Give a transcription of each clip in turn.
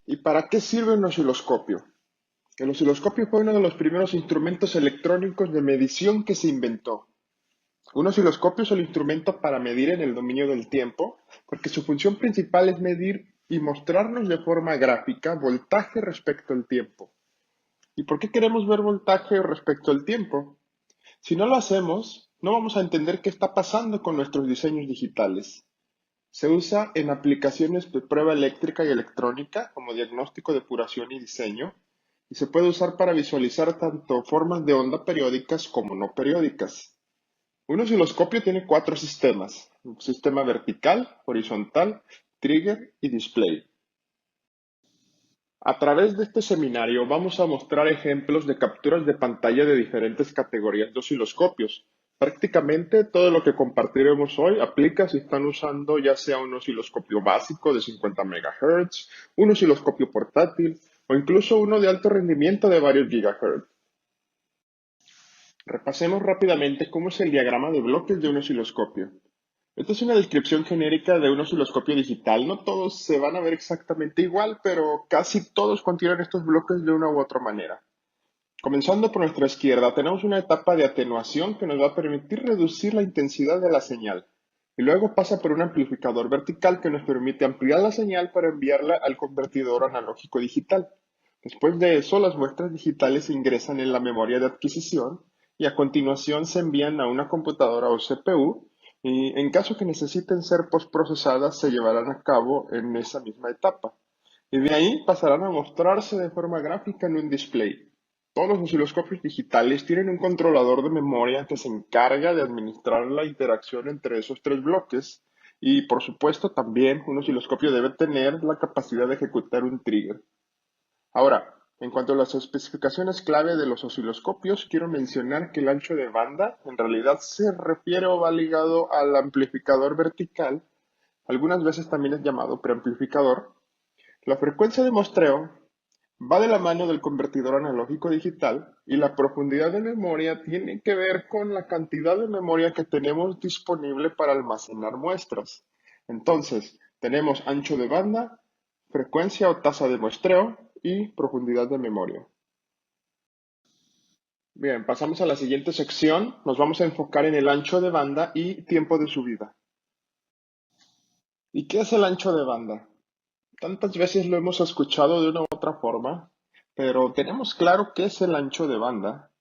¿Y para qué sirve un osciloscopio? El osciloscopio fue uno de los primeros instrumentos electrónicos de medición que se inventó. Un osciloscopio es el instrumento para medir en el dominio del tiempo, porque su función principal es medir y mostrarnos de forma gráfica voltaje respecto al tiempo. ¿Y por qué queremos ver voltaje respecto al tiempo? Si no lo hacemos, no vamos a entender qué está pasando con nuestros diseños digitales. Se usa en aplicaciones de prueba eléctrica y electrónica como diagnóstico, depuración y diseño, y se puede usar para visualizar tanto formas de onda periódicas como no periódicas. Un osciloscopio tiene cuatro sistemas: un sistema vertical, horizontal, trigger y display. A través de este seminario vamos a mostrar ejemplos de capturas de pantalla de diferentes categorías de osciloscopios. Prácticamente todo lo que compartiremos hoy aplica si están usando ya sea un osciloscopio básico de 50 MHz, un osciloscopio portátil o incluso uno de alto rendimiento de varios GHz. Repasemos rápidamente cómo es el diagrama de bloques de un osciloscopio. Esta es una descripción genérica de un osciloscopio digital. No todos se van a ver exactamente igual, pero casi todos contienen estos bloques de una u otra manera. Comenzando por nuestra izquierda, tenemos una etapa de atenuación que nos va a permitir reducir la intensidad de la señal. Y luego pasa por un amplificador vertical que nos permite ampliar la señal para enviarla al convertidor analógico digital. Después de eso, las muestras digitales se ingresan en la memoria de adquisición y a continuación se envían a una computadora o CPU, y en caso que necesiten ser postprocesadas se llevarán a cabo en esa misma etapa. Y de ahí pasarán a mostrarse de forma gráfica en un display. Todos los osciloscopios digitales tienen un controlador de memoria que se encarga de administrar la interacción entre esos tres bloques, y por supuesto también un osciloscopio debe tener la capacidad de ejecutar un trigger. Ahora, en cuanto a las especificaciones clave de los osciloscopios, quiero mencionar que el ancho de banda en realidad se refiere o va ligado al amplificador vertical, algunas veces también es llamado preamplificador. La frecuencia de muestreo va de la mano del convertidor analógico digital, y la profundidad de memoria tiene que ver con la cantidad de memoria que tenemos disponible para almacenar muestras. Entonces, tenemos ancho de banda, frecuencia o tasa de muestreo y profundidad de memoria. Bien, pasamos a la siguiente sección. Nos vamos a enfocar en el ancho de banda y tiempo de subida. ¿Y qué es el ancho de banda? Tantas veces lo hemos escuchado de una u otra forma, pero ¿tenemos claro qué es el ancho de banda?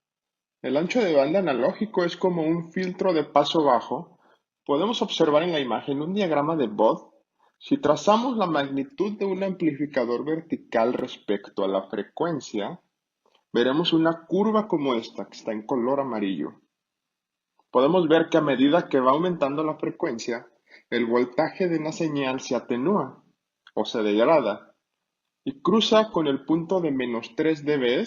El ancho de banda analógico es como un filtro de paso bajo. Podemos observar en la imagen un diagrama de Bode. Si trazamos la magnitud de un amplificador vertical respecto a la frecuencia, veremos una curva como esta, que está en color amarillo. Podemos ver que a medida que va aumentando la frecuencia, el voltaje de una señal se atenúa o se degrada y cruza con el punto de menos 3 dB,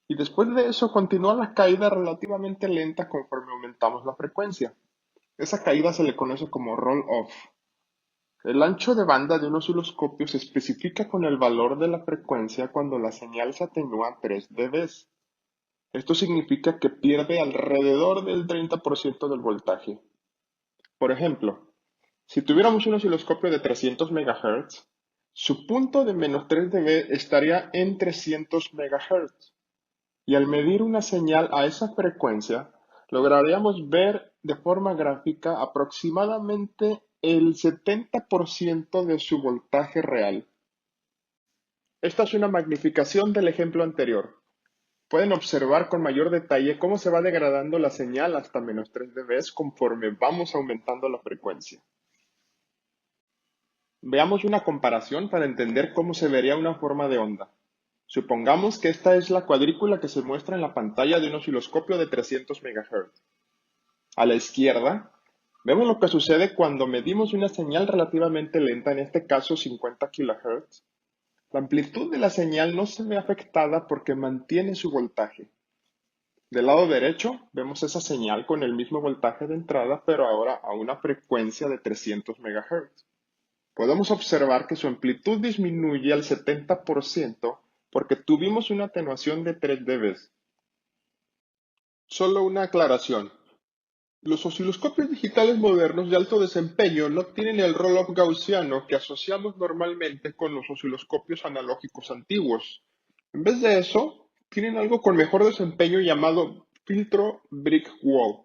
y después de eso continúa la caída relativamente lenta conforme aumentamos la frecuencia. Esa caída se le conoce como roll-off. El ancho de banda de un osciloscopio se especifica con el valor de la frecuencia cuando la señal se atenúa a 3 dB. Esto significa que pierde alrededor del 30% del voltaje. Por ejemplo, si tuviéramos un osciloscopio de 300 MHz, su punto de menos 3 dB estaría en 300 MHz. Y al medir una señal a esa frecuencia, lograríamos ver de forma gráfica aproximadamente el 70% de su voltaje real. Esta es una magnificación del ejemplo anterior. Pueden observar con mayor detalle cómo se va degradando la señal hasta menos 3 dB conforme vamos aumentando la frecuencia. Veamos una comparación para entender cómo se vería una forma de onda. Supongamos que esta es la cuadrícula que se muestra en la pantalla de un osciloscopio de 300 MHz. A la izquierda, vemos lo que sucede cuando medimos una señal relativamente lenta, en este caso 50 kHz. La amplitud de la señal no se ve afectada porque mantiene su voltaje. Del lado derecho, vemos esa señal con el mismo voltaje de entrada, pero ahora a una frecuencia de 300 MHz. Podemos observar que su amplitud disminuye al 70% porque tuvimos una atenuación de 3 dB. Solo una aclaración. Los osciloscopios digitales modernos de alto desempeño no tienen el roll-off gaussiano que asociamos normalmente con los osciloscopios analógicos antiguos. En vez de eso, tienen algo con mejor desempeño llamado filtro brick wall.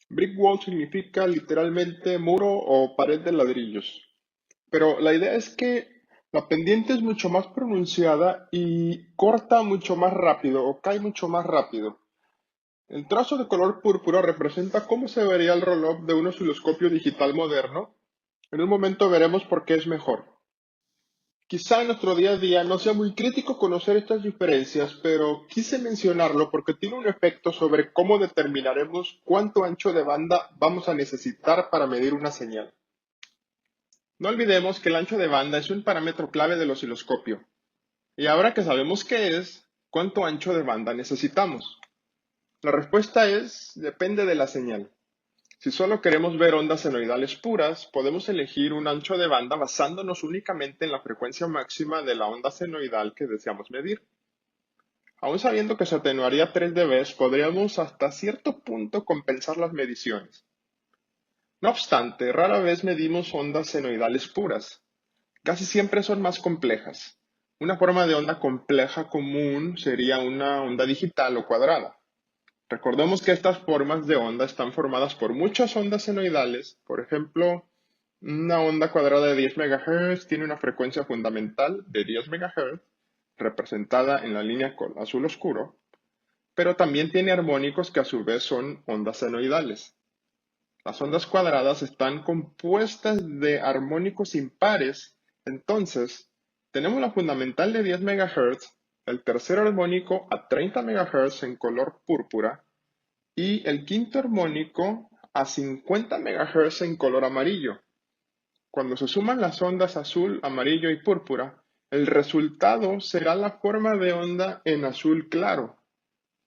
Brick wall significa literalmente muro o pared de ladrillos. Pero la idea es que la pendiente es mucho más pronunciada y corta mucho más rápido o cae mucho más rápido. El trazo de color púrpura representa cómo se vería el roll-up de un osciloscopio digital moderno. En un momento veremos por qué es mejor. Quizá en nuestro día a día no sea muy crítico conocer estas diferencias, pero quise mencionarlo porque tiene un efecto sobre cómo determinaremos cuánto ancho de banda vamos a necesitar para medir una señal. No olvidemos que el ancho de banda es un parámetro clave del osciloscopio. Y ahora que sabemos qué es, ¿cuánto ancho de banda necesitamos? La respuesta es, depende de la señal. Si solo queremos ver ondas senoidales puras, podemos elegir un ancho de banda basándonos únicamente en la frecuencia máxima de la onda senoidal que deseamos medir. Aún sabiendo que se atenuaría 3 dB, podríamos hasta cierto punto compensar las mediciones. No obstante, rara vez medimos ondas senoidales puras. Casi siempre son más complejas. Una forma de onda compleja común sería una onda digital o cuadrada. Recordemos que estas formas de onda están formadas por muchas ondas senoidales. Por ejemplo, una onda cuadrada de 10 MHz tiene una frecuencia fundamental de 10 MHz, representada en la línea con azul oscuro, pero también tiene armónicos que a su vez son ondas senoidales. Las ondas cuadradas están compuestas de armónicos impares, entonces tenemos la fundamental de 10 MHz, el tercer armónico a 30 MHz en color púrpura, y el quinto armónico a 50 MHz en color amarillo. Cuando se suman las ondas azul, amarillo y púrpura, el resultado será la forma de onda en azul claro,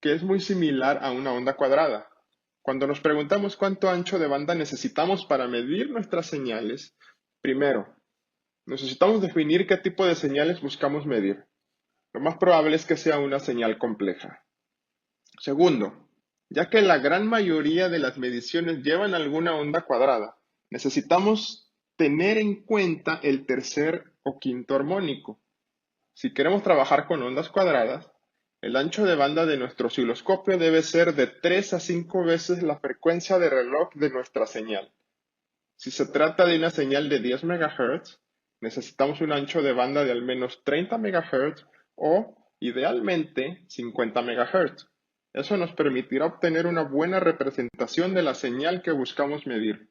que es muy similar a una onda cuadrada. Cuando nos preguntamos cuánto ancho de banda necesitamos para medir nuestras señales, primero, necesitamos definir qué tipo de señales buscamos medir. Lo más probable es que sea una señal compleja. Segundo, ya que la gran mayoría de las mediciones llevan alguna onda cuadrada, necesitamos tener en cuenta el tercer o quinto armónico. Si queremos trabajar con ondas cuadradas, el ancho de banda de nuestro osciloscopio debe ser de 3 a 5 veces la frecuencia de reloj de nuestra señal. Si se trata de una señal de 10 MHz, necesitamos un ancho de banda de al menos 30 MHz o, idealmente, 50 MHz. Eso nos permitirá obtener una buena representación de la señal que buscamos medir.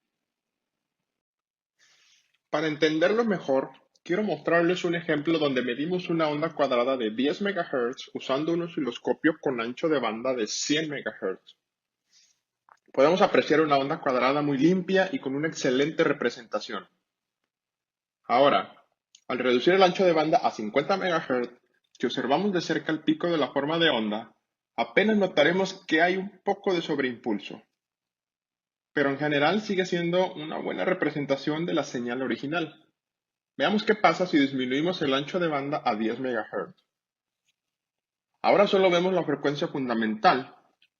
Para entenderlo mejor, quiero mostrarles un ejemplo donde medimos una onda cuadrada de 10 MHz usando un osciloscopio con ancho de banda de 100 MHz. Podemos apreciar una onda cuadrada muy limpia y con una excelente representación. Ahora, al reducir el ancho de banda a 50 MHz, si observamos de cerca el pico de la forma de onda, apenas notaremos que hay un poco de sobreimpulso, pero en general sigue siendo una buena representación de la señal original. Veamos qué pasa si disminuimos el ancho de banda a 10 MHz. Ahora solo vemos la frecuencia fundamental,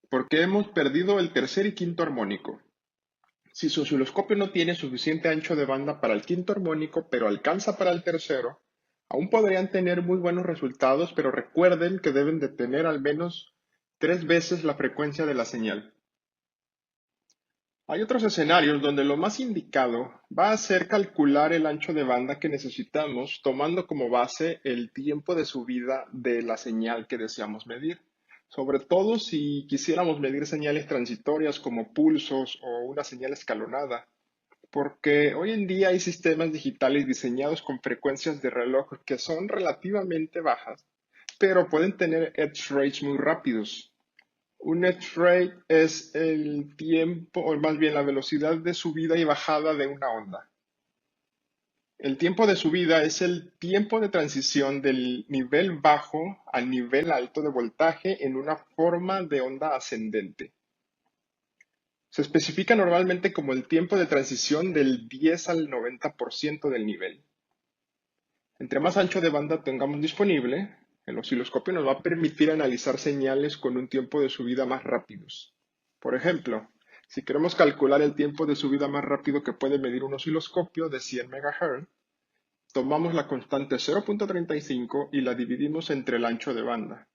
porque hemos perdido el tercer y quinto armónico. Si su osciloscopio no tiene suficiente ancho de banda para el quinto armónico, pero alcanza para el tercero, aún podrían tener muy buenos resultados, pero recuerden que deben de tener al menos 3 veces la frecuencia de la señal. Hay otros escenarios donde lo más indicado va a ser calcular el ancho de banda que necesitamos, tomando como base el tiempo de subida de la señal que deseamos medir. Sobre todo si quisiéramos medir señales transitorias como pulsos o una señal escalonada, porque hoy en día hay sistemas digitales diseñados con frecuencias de reloj que son relativamente bajas, pero pueden tener edge rates muy rápidos. Un edge rate es el tiempo, o más bien la velocidad de subida y bajada de una onda. El tiempo de subida es el tiempo de transición del nivel bajo al nivel alto de voltaje en una forma de onda ascendente. Se especifica normalmente como el tiempo de transición del 10 al 90% del nivel. Entre más ancho de banda tengamos disponible, el osciloscopio nos va a permitir analizar señales con un tiempo de subida más rápidos. Por ejemplo, Si queremos calcular el tiempo de subida más rápido que puede medir un osciloscopio de 100 MHz, tomamos la constante 0.35 y la dividimos entre el ancho de banda.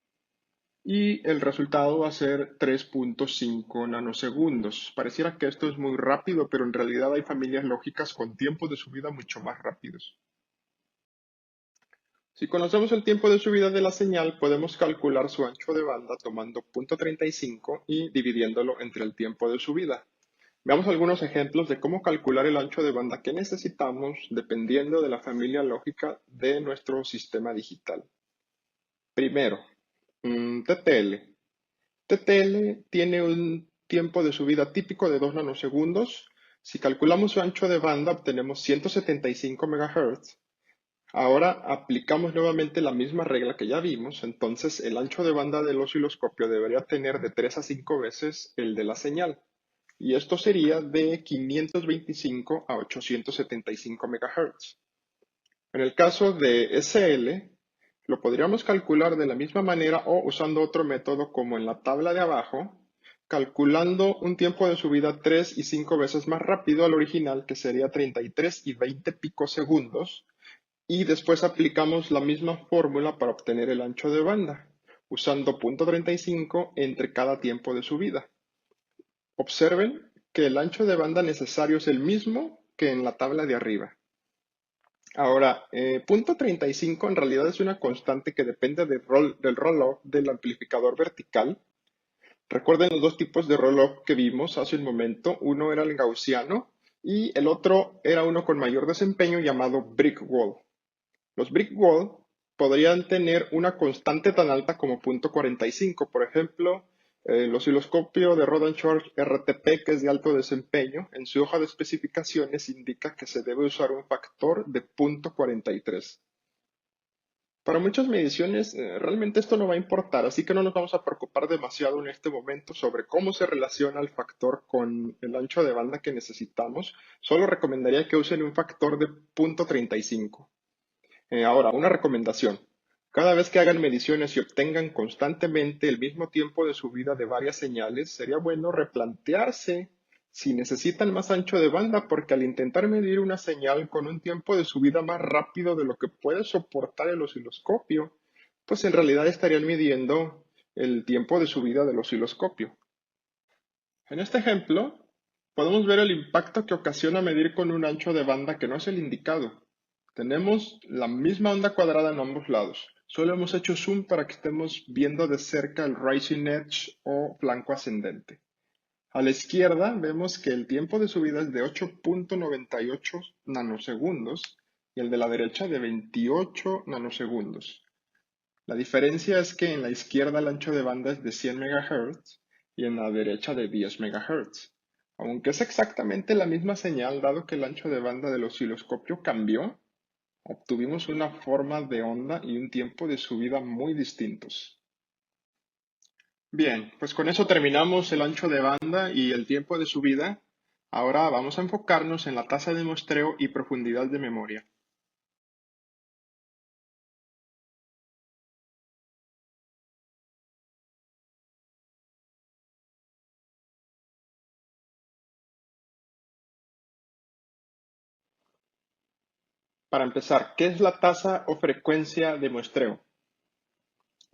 Y el resultado va a ser 3.5 nanosegundos. Pareciera que esto es muy rápido, pero en realidad hay familias lógicas con tiempos de subida mucho más rápidos. Si conocemos el tiempo de subida de la señal, podemos calcular su ancho de banda tomando 0.35 y dividiéndolo entre el tiempo de subida. Veamos algunos ejemplos de cómo calcular el ancho de banda que necesitamos dependiendo de la familia lógica de nuestro sistema digital. Primero, TTL. TTL tiene un tiempo de subida típico de 2 nanosegundos. Si calculamos su ancho de banda, obtenemos 175 MHz. Ahora aplicamos nuevamente la misma regla que ya vimos, entonces el ancho de banda del osciloscopio debería tener de 3 a 5 veces el de la señal. Y esto sería de 525 a 875 MHz. En el caso de SL, lo podríamos calcular de la misma manera o usando otro método como en la tabla de abajo, calculando un tiempo de subida 3 y 5 veces más rápido al original, que sería 33 y 20 picosegundos, y después aplicamos la misma fórmula para obtener el ancho de banda, usando 0.35 entre cada tiempo de subida. Observen que el ancho de banda necesario es el mismo que en la tabla de arriba. Ahora, 0.35 en realidad es una constante que depende del roll-off del amplificador vertical. Recuerden los dos tipos de roll-off que vimos hace un momento. Uno era el gaussiano y el otro era uno con mayor desempeño llamado brick wall. Los brick wall podrían tener una constante tan alta como 0.45. Por ejemplo, el osciloscopio de Rod and Short RTP, que es de alto desempeño, en su hoja de especificaciones indica que se debe usar un factor de 0.43. Para muchas mediciones, realmente esto no va a importar, así que no nos vamos a preocupar demasiado en este momento sobre cómo se relaciona el factor con el ancho de banda que necesitamos. Solo recomendaría que usen un factor de 0.35. Ahora, una recomendación. Cada vez que hagan mediciones y obtengan constantemente el mismo tiempo de subida de varias señales, sería bueno replantearse si necesitan más ancho de banda, porque al intentar medir una señal con un tiempo de subida más rápido de lo que puede soportar el osciloscopio, pues en realidad estarían midiendo el tiempo de subida del osciloscopio. En este ejemplo, podemos ver el impacto que ocasiona medir con un ancho de banda que no es el indicado. Tenemos la misma onda cuadrada en ambos lados. Solo hemos hecho zoom para que estemos viendo de cerca el rising edge o flanco ascendente. A la izquierda vemos que el tiempo de subida es de 8.98 nanosegundos y el de la derecha de 28 nanosegundos. La diferencia es que en la izquierda el ancho de banda es de 100 MHz y en la derecha de 10 MHz. Aunque es exactamente la misma señal, dado que el ancho de banda del osciloscopio cambió, obtuvimos una forma de onda y un tiempo de subida muy distintos. Bien, pues con eso terminamos el ancho de banda y el tiempo de subida. Ahora vamos a enfocarnos en la tasa de muestreo y profundidad de memoria. Para empezar, ¿qué es la tasa o frecuencia de muestreo?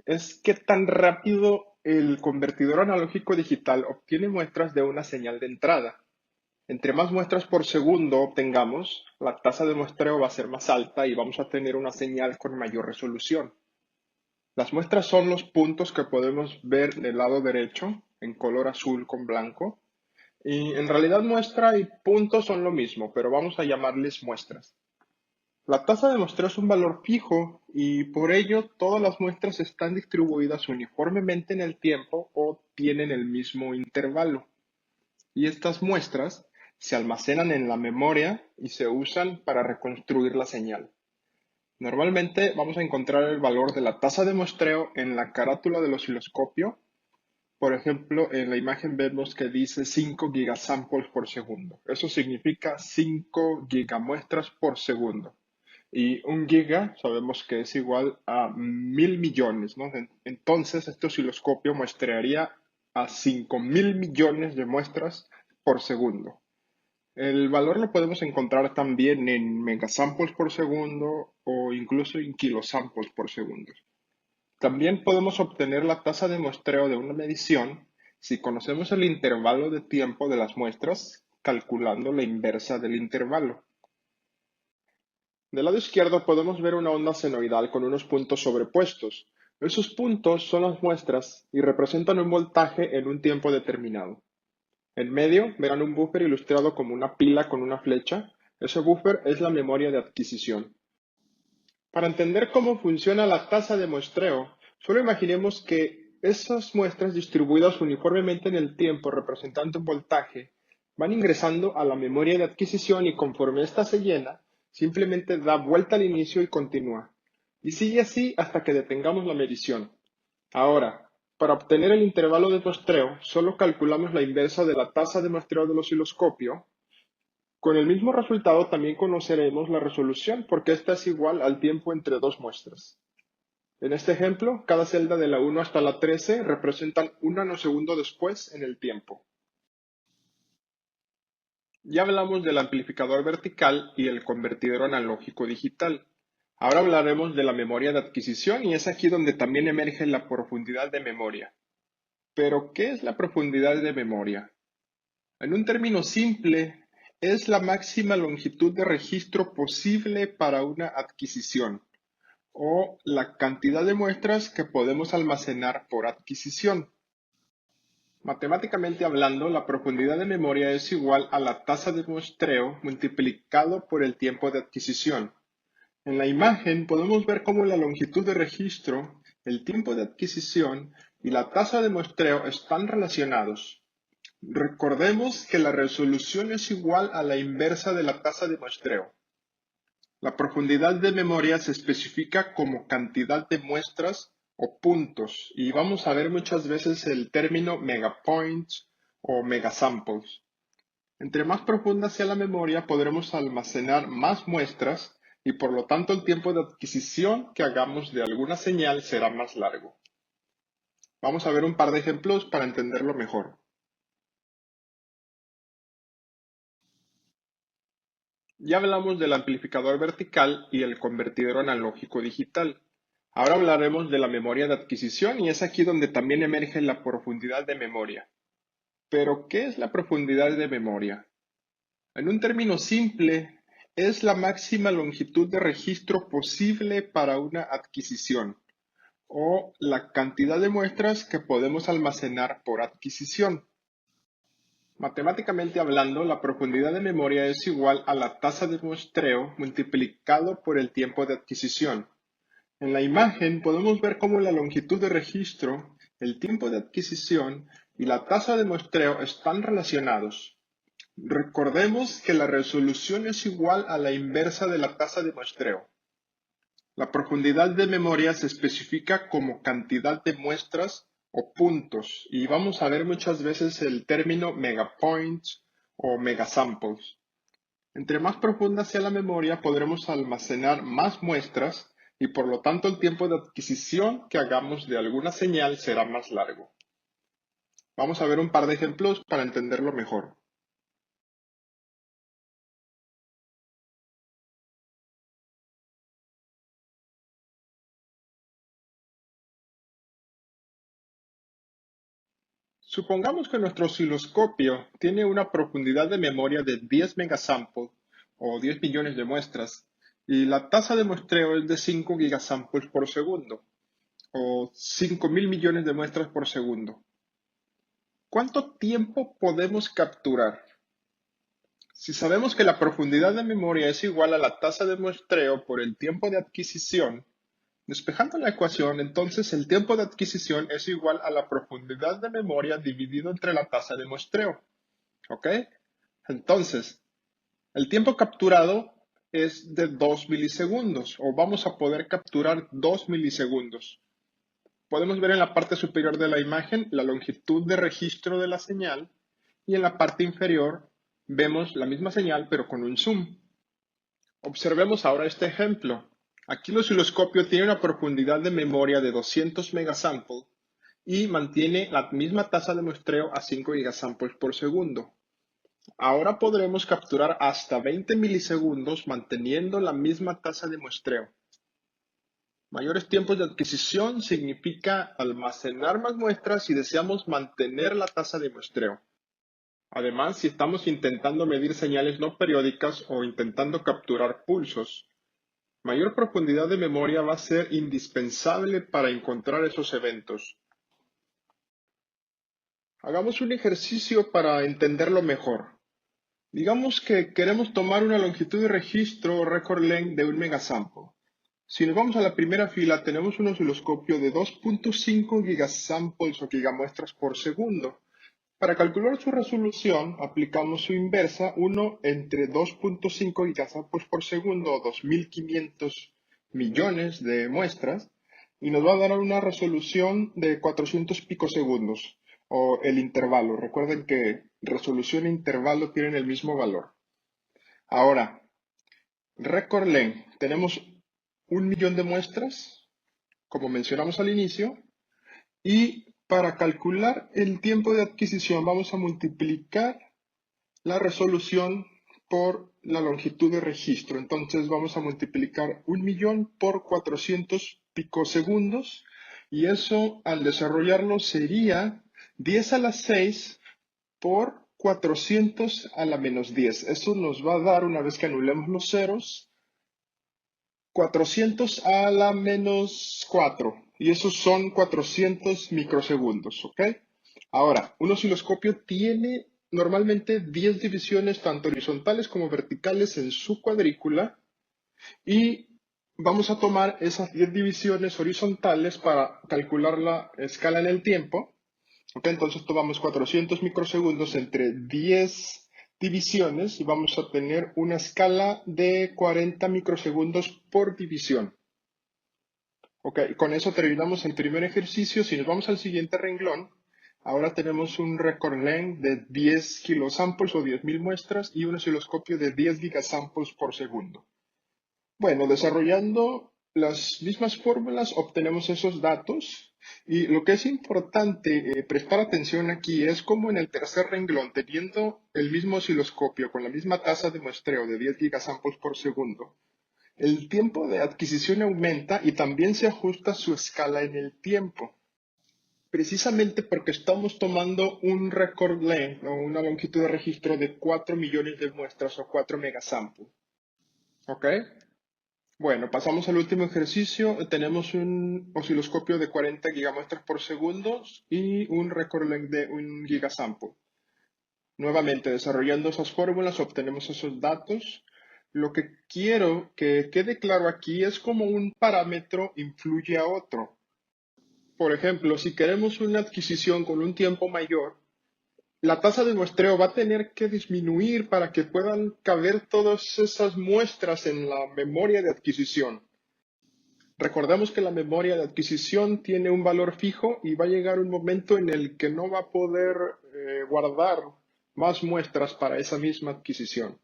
Es qué tan rápido el convertidor analógico digital obtiene muestras de una señal de entrada. Entre más muestras por segundo obtengamos, la tasa de muestreo va a ser más alta y vamos a tener una señal con mayor resolución. Las muestras son los puntos que podemos ver del lado derecho, en color azul con blanco. Y en realidad muestra y puntos son lo mismo, pero vamos a llamarles muestras. La tasa de muestreo es un valor fijo y por ello todas las muestras están distribuidas uniformemente en el tiempo o tienen el mismo intervalo. Y estas muestras se almacenan en la memoria y se usan para reconstruir la señal. Normalmente vamos a encontrar el valor de la tasa de muestreo en la carátula del osciloscopio. Por ejemplo, en la imagen vemos que dice 5 gigasamples por segundo. Eso significa 5 gigamuestras por segundo. Y un giga sabemos que es igual a 1.000 millones, ¿no? Entonces, este osciloscopio muestrearía a 5.000 millones de muestras por segundo. El valor lo podemos encontrar también en megasamples por segundo o incluso en kilosamples por segundo. También podemos obtener la tasa de muestreo de una medición si conocemos el intervalo de tiempo de las muestras, calculando la inversa del intervalo. Del lado izquierdo podemos ver una onda senoidal con unos puntos sobrepuestos. Esos puntos son las muestras y representan un voltaje en un tiempo determinado. En medio verán un buffer ilustrado como una pila con una flecha. Ese buffer es la memoria de adquisición. Para entender cómo funciona la tasa de muestreo, solo imaginemos que esas muestras distribuidas uniformemente en el tiempo representando un voltaje van ingresando a la memoria de adquisición y conforme ésta se llena, simplemente da vuelta al inicio y continúa. Y sigue así hasta que detengamos la medición. Ahora, para obtener el intervalo de muestreo, solo calculamos la inversa de la tasa de muestreo del osciloscopio. Con el mismo resultado también conoceremos la resolución porque esta es igual al tiempo entre dos muestras. En este ejemplo, cada celda de la 1 hasta la 13 representan un nanosegundo después en el tiempo. Ya hablamos del amplificador vertical y el convertidor analógico digital. Ahora hablaremos de la memoria de adquisición y es aquí donde también emerge la profundidad de memoria. Pero, ¿qué es la profundidad de memoria? En un término simple, es la máxima longitud de registro posible para una adquisición o la cantidad de muestras que podemos almacenar por adquisición. Matemáticamente hablando, la profundidad de memoria es igual a la tasa de muestreo multiplicado por el tiempo de adquisición. En la imagen podemos ver cómo la longitud de registro, el tiempo de adquisición y la tasa de muestreo están relacionados. Recordemos que la resolución es igual a la inversa de la tasa de muestreo. La profundidad de memoria se especifica como cantidad de muestras o puntos y vamos a ver muchas veces el término megapoints o megasamples. Entre más profunda sea la memoria, podremos almacenar más muestras y por lo tanto el tiempo de adquisición que hagamos de alguna señal será más largo. Vamos a ver un par de ejemplos para entenderlo mejor. Ya hablamos del amplificador vertical y el convertidor analógico digital. Ahora hablaremos de la memoria de adquisición y es aquí donde también emerge la profundidad de memoria. Pero, ¿qué es la profundidad de memoria? En un término simple, es la máxima longitud de registro posible para una adquisición o la cantidad de muestras que podemos almacenar por adquisición. Matemáticamente hablando, la profundidad de memoria es igual a la tasa de muestreo multiplicado por el tiempo de adquisición. En la imagen podemos ver cómo la longitud de registro, el tiempo de adquisición y la tasa de muestreo están relacionados. Recordemos que la resolución es igual a la inversa de la tasa de muestreo. La profundidad de memoria se especifica como cantidad de muestras o puntos y vamos a ver muchas veces el término megapoints o megasamples. Entre más profunda sea la memoria, podremos almacenar más muestras y por lo tanto el tiempo de adquisición que hagamos de alguna señal será más largo. Vamos a ver un par de ejemplos para entenderlo mejor. Supongamos que nuestro osciloscopio tiene una profundidad de memoria de 10 megasamples o 10 millones de muestras y la tasa de muestreo es de 5 gigasamples por segundo o 5.000 millones de muestras por segundo. ¿Cuánto tiempo podemos capturar? Si sabemos que la profundidad de memoria es igual a la tasa de muestreo por el tiempo de adquisición, despejando la ecuación, entonces el tiempo de adquisición es igual a la profundidad de memoria dividido entre la tasa de muestreo. ¿Ok? Entonces, el tiempo capturado es de 2 milisegundos o vamos a poder capturar 2 milisegundos. Podemos ver en la parte superior de la imagen la longitud de registro de la señal y en la parte inferior vemos la misma señal pero con un zoom. Observemos ahora este ejemplo. Aquí el osciloscopio tiene una profundidad de memoria de 200 megasamples y mantiene la misma tasa de muestreo a 5 gigasamples por segundo. Ahora podremos capturar hasta 20 milisegundos manteniendo la misma tasa de muestreo. Mayores tiempos de adquisición significa almacenar más muestras si deseamos mantener la tasa de muestreo. Además, si estamos intentando medir señales no periódicas o intentando capturar pulsos, mayor profundidad de memoria va a ser indispensable para encontrar esos eventos. Hagamos un ejercicio para entenderlo mejor. Digamos que queremos tomar una longitud de registro o record length de un megasample. Si nos vamos a la primera fila, tenemos un osciloscopio de 2.5 gigasamples o gigamuestras por segundo. Para calcular su resolución, aplicamos su inversa, 1 entre 2.5 gigasamples por segundo o 2.500 millones de muestras, y nos va a dar una resolución de 400 picosegundos, o el intervalo. Recuerden que resolución e intervalo tienen el mismo valor. Ahora, record length. Tenemos 1 millón de muestras, como mencionamos al inicio, y para calcular el tiempo de adquisición vamos a multiplicar la resolución por la longitud de registro. Entonces vamos a multiplicar 1 millón por 400 picosegundos y eso al desarrollarlo sería 10 a la 6 por 400 a la menos 10. Eso nos va a dar, una vez que anulemos los ceros, 400 a la menos 4. Y esos son 400 microsegundos, ¿ok? Ahora, un osciloscopio tiene normalmente 10 divisiones, tanto horizontales como verticales, en su cuadrícula. Y vamos a tomar esas 10 divisiones horizontales para calcular la escala en el tiempo. ¿Ok? Entonces tomamos 400 microsegundos entre 10 divisiones y vamos a tener una escala de 40 microsegundos por división. Ok, con eso terminamos el primer ejercicio. Si nos vamos al siguiente renglón, ahora tenemos un record length de 10 kilosamples o 10.000 muestras y un osciloscopio de 10 gigasamples por segundo. Bueno, desarrollando las mismas fórmulas obtenemos esos datos y lo que es importante prestar atención aquí es como en el tercer renglón, teniendo el mismo osciloscopio con la misma tasa de muestreo de 10 gigasamples por segundo, el tiempo de adquisición aumenta y también se ajusta su escala en el tiempo. Precisamente porque estamos tomando un record length o una longitud de registro de 4 millones de muestras o 4 megasamples. ¿Ok? Bueno, pasamos al último ejercicio. Tenemos un osciloscopio de 40 gigamuestras por segundo y un record length de 1 gigasample. Nuevamente, desarrollando esas fórmulas, obtenemos esos datos. Lo que quiero que quede claro aquí es cómo un parámetro influye a otro. Por ejemplo, si queremos una adquisición con un tiempo mayor, la tasa de muestreo va a tener que disminuir para que puedan caber todas esas muestras en la memoria de adquisición. Recordemos que la memoria de adquisición tiene un valor fijo y va a llegar un momento en el que no va a poder guardar más muestras para esa misma adquisición.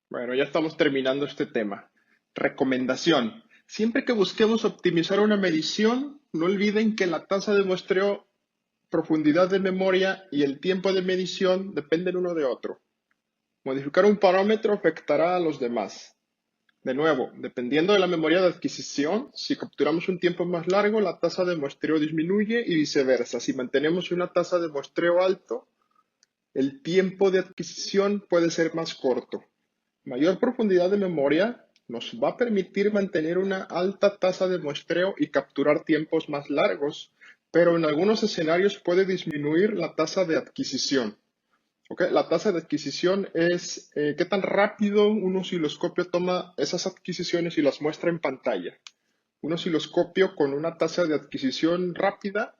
Bueno, ya estamos terminando este tema. Recomendación. Siempre que busquemos optimizar una medición, no olviden que la tasa de muestreo, profundidad de memoria y el tiempo de medición dependen uno de otro. Modificar un parámetro afectará a los demás. De nuevo, dependiendo de la memoria de adquisición, si capturamos un tiempo más largo, la tasa de muestreo disminuye y viceversa. Si mantenemos una tasa de muestreo alto, el tiempo de adquisición puede ser más corto. Mayor profundidad de memoria nos va a permitir mantener una alta tasa de muestreo y capturar tiempos más largos, pero en algunos escenarios puede disminuir la tasa de adquisición. ¿Ok? La tasa de adquisición es qué tan rápido un osciloscopio toma esas adquisiciones y las muestra en pantalla. Un osciloscopio con una tasa de adquisición rápida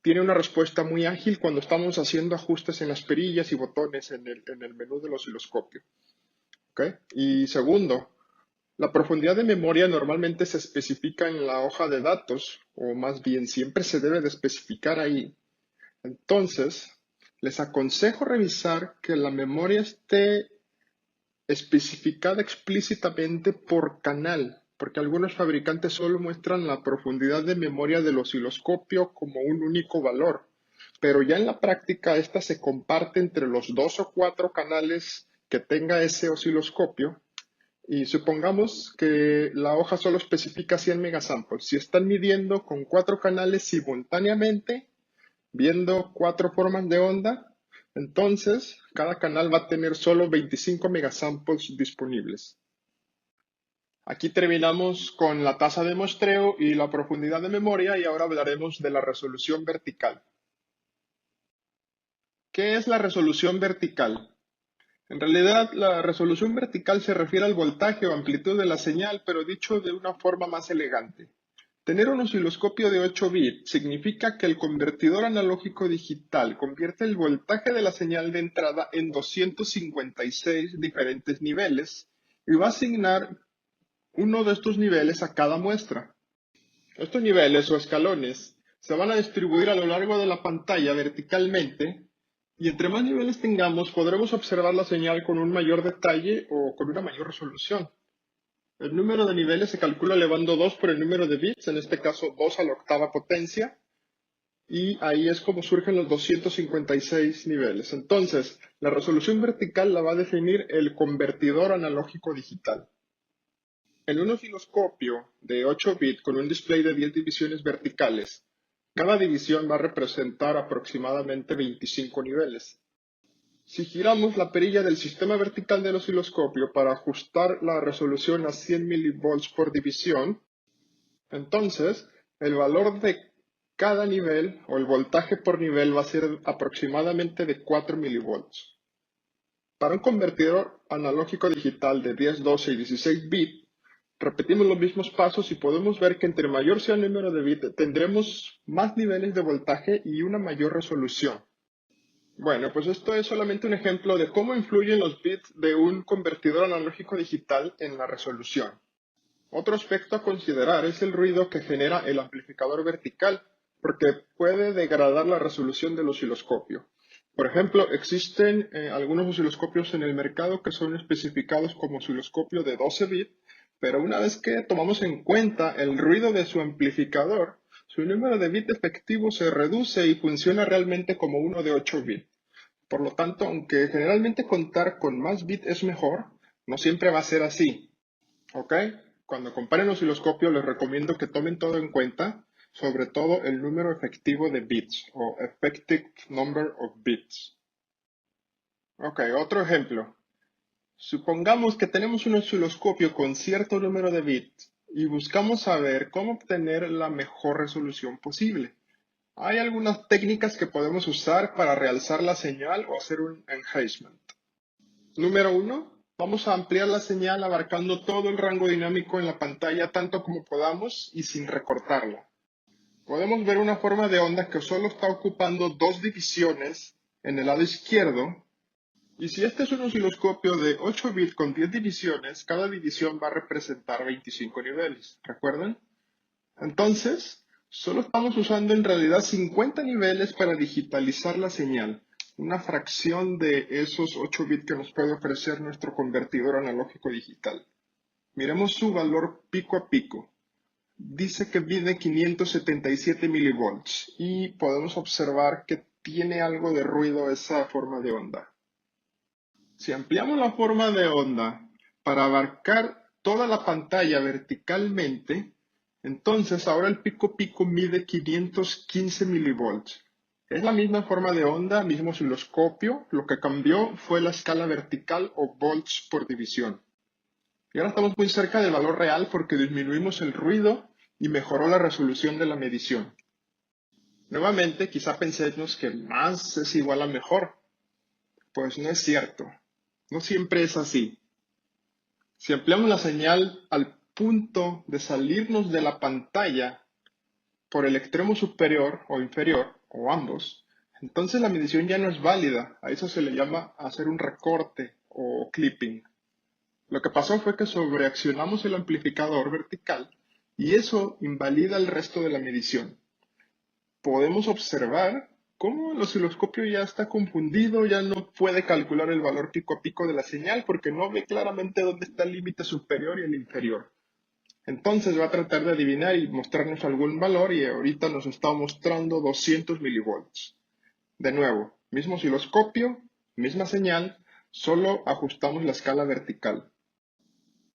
tiene una respuesta muy ágil cuando estamos haciendo ajustes en las perillas y botones en el menú del osciloscopio. ¿Ok? Y segundo, la profundidad de memoria normalmente se especifica en la hoja de datos, o más bien siempre se debe de especificar ahí. Entonces, les aconsejo revisar que la memoria esté especificada explícitamente por canal, porque algunos fabricantes solo muestran la profundidad de memoria del osciloscopio como un único valor. pero ya en la práctica esta se comparte entre los 2 o 4 canales que tenga ese osciloscopio. Y supongamos que la hoja solo especifica 100 megasamples. Si están midiendo con 4 canales simultáneamente, viendo 4 formas de onda, entonces cada canal va a tener solo 25 megasamples disponibles. Aquí terminamos con la tasa de muestreo y la profundidad de memoria y ahora hablaremos de la resolución vertical. ¿Qué es la resolución vertical? En realidad, la resolución vertical se refiere al voltaje o amplitud de la señal, pero dicho de una forma más elegante. Tener un osciloscopio de 8 bits significa que el convertidor analógico digital convierte el voltaje de la señal de entrada en 256 diferentes niveles y va a asignar uno de estos niveles a cada muestra. Estos niveles o escalones se van a distribuir a lo largo de la pantalla verticalmente y entre más niveles tengamos podremos observar la señal con un mayor detalle o con una mayor resolución. El número de niveles se calcula elevando 2 por el número de bits, en este caso 2 a la octava potencia, y ahí es como surgen los 256 niveles. Entonces, la resolución vertical la va a definir el convertidor analógico digital. En un osciloscopio de 8 bits con un display de 10 divisiones verticales, cada división va a representar aproximadamente 25 niveles. Si giramos la perilla del sistema vertical del osciloscopio para ajustar la resolución a 100 milivolts por división, entonces el valor de cada nivel o el voltaje por nivel va a ser aproximadamente de 4 milivolts. Para un convertidor analógico digital de 10, 12 y 16 bits, repetimos los mismos pasos y podemos ver que entre mayor sea el número de bits, tendremos más niveles de voltaje y una mayor resolución. Bueno, pues esto es solamente un ejemplo de cómo influyen los bits de un convertidor analógico digital en la resolución. Otro aspecto a considerar es el ruido que genera el amplificador vertical, porque puede degradar la resolución del osciloscopio. Por ejemplo, existen algunos osciloscopios en el mercado que son especificados como osciloscopio de 12 bits, pero una vez que tomamos en cuenta el ruido de su amplificador, su número de bits efectivo se reduce y funciona realmente como uno de 8 bits. Por lo tanto, aunque generalmente contar con más bits es mejor, no siempre va a ser así. ¿Ok? Cuando comparen osciloscopio les recomiendo que tomen todo en cuenta, sobre todo el número efectivo de bits o effective number of bits. Ok, otro ejemplo. Supongamos que tenemos un osciloscopio con cierto número de bits y buscamos saber cómo obtener la mejor resolución posible. Hay algunas técnicas que podemos usar para realzar la señal o hacer un enhancement. Número uno, vamos a ampliar la señal abarcando todo el rango dinámico en la pantalla tanto como podamos y sin recortarla. Podemos ver una forma de onda que solo está ocupando 2 divisiones en el lado izquierdo. Y si este es un osciloscopio de 8 bits con 10 divisiones, cada división va a representar 25 niveles. ¿Recuerdan? Entonces, solo estamos usando en realidad 50 niveles para digitalizar la señal, una fracción de esos 8 bits que nos puede ofrecer nuestro convertidor analógico digital. Miremos su valor pico a pico. Dice que mide 577 milivolts y podemos observar que tiene algo de ruido esa forma de onda. Si ampliamos la forma de onda para abarcar toda la pantalla verticalmente, entonces ahora el pico pico mide 515 milivolts. Es la misma forma de onda, mismo osciloscopio, lo que cambió fue la escala vertical o volts por división. Y ahora estamos muy cerca del valor real porque disminuimos el ruido y mejoró la resolución de la medición. Nuevamente, quizá pensemos que más es igual a mejor. Pues no es cierto. No siempre es así. Si ampliamos la señal al punto de salirnos de la pantalla por el extremo superior o inferior, o ambos, entonces la medición ya no es válida. A eso se le llama hacer un recorte o clipping. Lo que pasó fue que sobreaccionamos el amplificador vertical y eso invalida el resto de la medición. Podemos observar cómo el osciloscopio ya está confundido, ya no puede calcular el valor pico a pico de la señal porque no ve claramente dónde está el límite superior y el inferior. Entonces va a tratar de adivinar y mostrarnos algún valor y ahorita nos está mostrando 200 milivolts. De nuevo, mismo osciloscopio, misma señal, solo ajustamos la escala vertical.